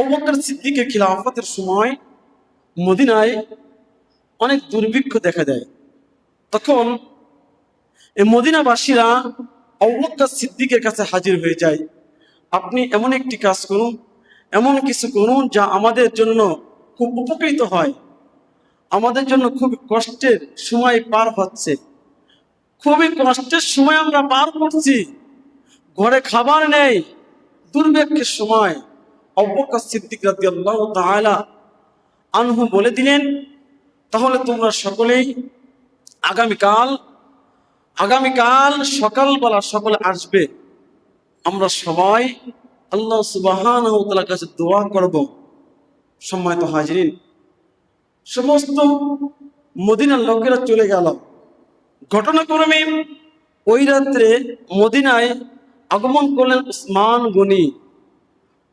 আবু বকর সিদ্দিকের খিলাফতের সময় মদিনায় অনেক দুর্ভিক্ষ দেখা দেয়। তখন এই মদিনাবাসীরা আবু বকর সিদ্দিকের কাছে হাজির হয়ে যায়, আপনি এমন একটি কাজ করুন, এমন কিছু করুন যা আমাদের জন্য খুব উপকৃত হয়। আমাদের জন্য খুব কষ্টের সময় পার হচ্ছে, খুবই কষ্টের সময় আমরা পার করছি, ঘরে খাবার নেই, দুর্ভিক্ষের সময়। আবু বকর সিদ্দিক রাদিয়াল্লাহু তাআলা আনহু বলে দিলেন, তাহলে তোমরা সকলেই আগামীকাল আগামীকাল সকালবেলা সকলে আসবে, আমরা সবাই আল্লাহ সুবহানাহু ওয়া তাআলার কাছে দোয়া করব। সম্মানিত হাজিরিন, সমস্ত মদিনার লোকেরা চলে গেল। ঘটনাক্রমে ওই রাত্রে মদিনায় আগমন করলেন উসমান গনি।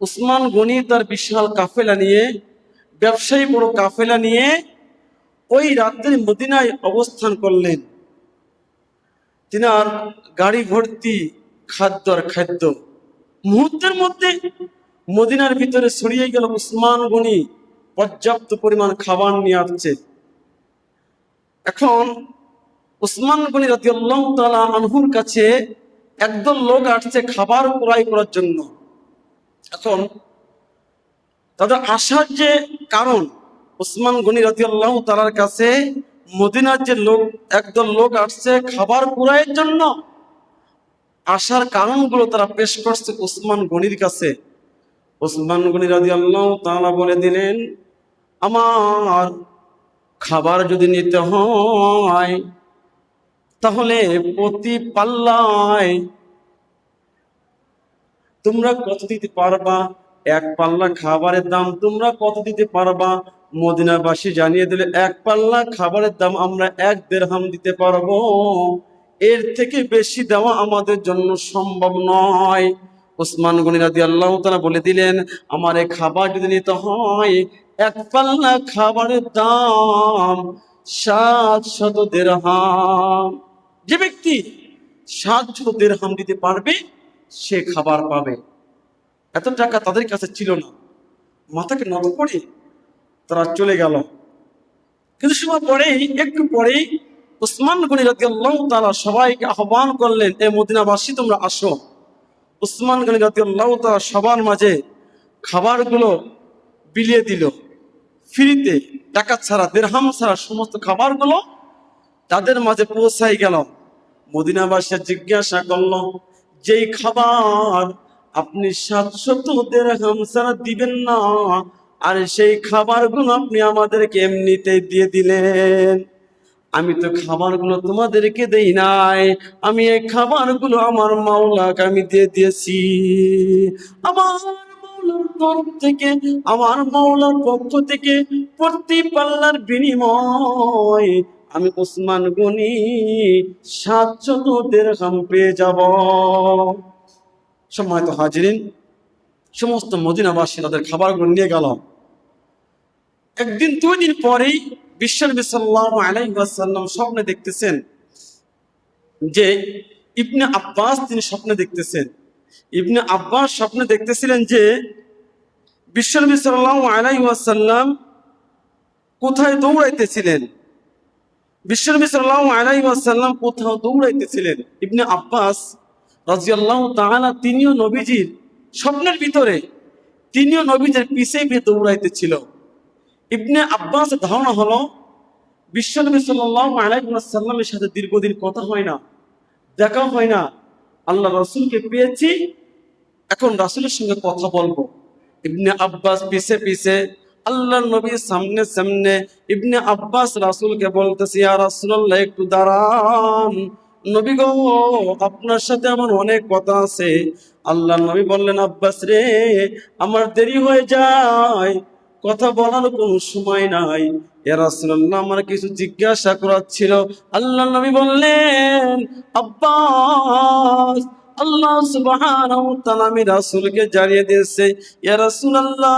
উসমান গনি তার বিশাল কাফেলা নিয়ে, ব্যবসায়ী বড় কাফেলা নিয়ে ওই রাত্রে মদিনায় অবস্থান করলেন। তিনার গাড়ি ভর্তি খাদ্য আর খাদ্য। মুহূর্তের মধ্যে মদিনার ভিতরে ছড়িয়ে গেল উসমান গনি পর্যাপ্ত পরিমাণ খাবার নিয়ে আসছে। এখন উসমান গনি রাদিয়াল্লাহু তাআলা আনহুর কাছে একদল লোক আসছে খাবার ক্রয় করার জন্য। এখন তাদের আসার যে কারণ, উসমান গনি রাদিয়াল্লাহু তাআলার কাছে মদিনার যে লোক একদল লোক আসছে খাবার ক্রয়ের জন্য, আসার কারণগুলো তারা পেশ করছে উসমান গনির কাছে। উসমান গনি রাদিয়াল্লাহু তাআলা বলে দিলেন, আমার খাবার যদি নিতে হয় তাহলে প্রতি পাল্লায় তোমরা কত দিতে পারবা? এক পাল্লা খাবারের দাম তোমরা কত দিতে পারবা? মদিনাবাসী জানিয়ে দিলে, এক পাল্লা খাবারের দাম আমরা 1 দিরহাম দিতে পারবো, এর থেকে বেশি দেওয়া আমাদের জন্য সম্ভব নয়। উসমান গনি রাদিয়াল্লাহু তাআলা বলে দিলেন, আমার এই খাবার যদি নিতে হয়, এক পাল্লা খাবারের দাম 700 দিরহাম। যে ব্যক্তি 700 দিরহাম দিতে পারবে সে খাবার পাবে। এত টাকা তাদের কাছে ছিল না। মাথাকে নত করে তারা চলে গেল। কিছু সময় পরেই, একটু পরেই উসমান গনি রাদিয়াল্লাহু তাআলা সবাইকে আহ্বান করলেন, এ মদিনাবাসী তোমরা আসো। উসমান গনি রাদিয়াল্লাহু তাআলা সবার মাঝে খাবারগুলো বিলিয়ে দিল ফ্রিতে, টাকা ছাড়া, দিরহাম ছাড়া সমস্ত খাবারগুলো তাদের মাঝে পৌঁছাই গেল। মদিনাবাসী জিজ্ঞাসা করলো, যেই খাবার আপনি 700 দিরহাম ছাড়া দিবেন না, আর সেই খাবারগুলো আপনি আমাদেরকে এমনিতেই দিয়ে দিলেন। আমি তো খাবারগুলো তোমাদেরকে দেই নাই, আমি এই খাবারগুলো আমার মাওলাকে আমি দিয়ে দিয়েছি। আমার মাওলার তরফ থেকে, আমার মাওলার পক্ষ থেকে প্রতি পাল্লার বিনিময় আমি উসমান গনি 700 দিরহাম পেয়ে যাব। সম্মানিত হাজিরিন, সমস্ত মদিনাবাসী তাদের খাবারগুলো নিয়ে গেল। একদিন 2 দিন পরেই বিশ্বনবী সাল্লাল্লাহু আলাইহি ওয়াসাল্লাম স্বপ্নে দেখতেছেন যে ইবনে আব্বাস তিনি স্বপ্নে দেখতেছেন। ইবনে আব্বাস স্বপ্নে দেখতেছিলেন যে বিশ্বনবী সাল্লাল্লাহু আলাইহি ওয়াসাল্লাম কোথায় দৌড়াইতেছিলেন। বিশ্বনবী সাল্লাল্লাহু আলাইহি ওয়াসাল্লাম কোথাও দৌড়াইতেছিলেন। ইবনে আব্বাস রাদিয়াল্লাহু তাআলা তিনিও নবীজির স্বপ্নের ভিতরে, তিনিও নবীজির পিছে পিছে দৌড়াইতেছিল। ইবনে আব্বাস ধারণা হলো বিশ্বনবী সাল্লাল্লাহু আলাইহি ওয়াসাল্লামের সাথে দীর্ঘদিন কথা হয় না, দেখা হয় না, আল্লাহ রাসূলকে পেয়েছি, এখন রাসূলের সঙ্গে কথা বলবো। ইবনে আব্বাস পিছে পিছে, আল্লাহর নবী সামনে সামনে। ইবনে আব্বাস রাসূলকে বলতেছে, ইয়া রাসূলুল্লাহ একটু দাঁড়ান, নবী গো আপনার সাথে আমার অনেক কথা আছে। আল্লাহর নবী বললেন, আব্বাস রে আমার দেরি হয়ে যায়, কথা বলার কোনো সময় নাই। ইয়া রাসূলুল্লাহ আমার কিছু জিজ্ঞাসা করার ছিল। আল্লাহর নবী বললেন, আব্বাস আল্লাহ সুবহানাহু ওয়া তাআলা আমি রাসূলকে জানিয়ে দিয়েছে, ইয়া রাসূলুল্লাহ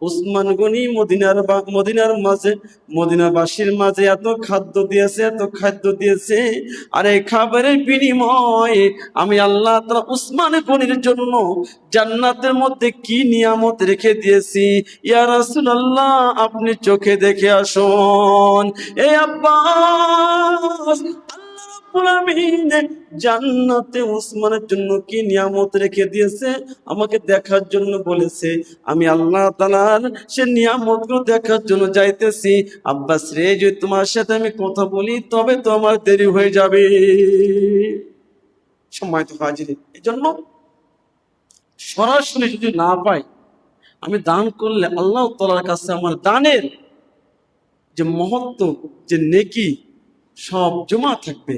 উসমান গনি মদিনার মাঝে, মদিনাবাসীর মাঝে এত খাদ্য দিয়েছে, এত খাদ্য দিয়েছে। আর এই খাবারের বিনিময়ে আমি আল্লাহ তাআলা উসমান গনির জন্য জান্নাতের মধ্যে কি নিয়ামত রেখে দিয়েছি, ইয়া রাসূলুল্লাহ আপনি চোখে দেখে আসুন। এ আব্বাস, জান্নাতে উসমানের জন্য কি নিয়ামত রেখে দিয়েছে আমাকে দেখার জন্য বলেছে। আমি আল্লাহ তাআলার সে নিয়ামতগুলো দেখার জন্য যাইতেছি। আব্বাস রে, যদি তোমার সাথে আমি কথা বলি তবে তো আমার দেরি হয়ে যাবে। সময় তো হাজির, এই জন্য সরাসরি যদি না পাই, আমি দান করলে আল্লাহ তাআলার কাছে আমার দানের যে মহত্ব, যে নেকি সব জমা থাকবে।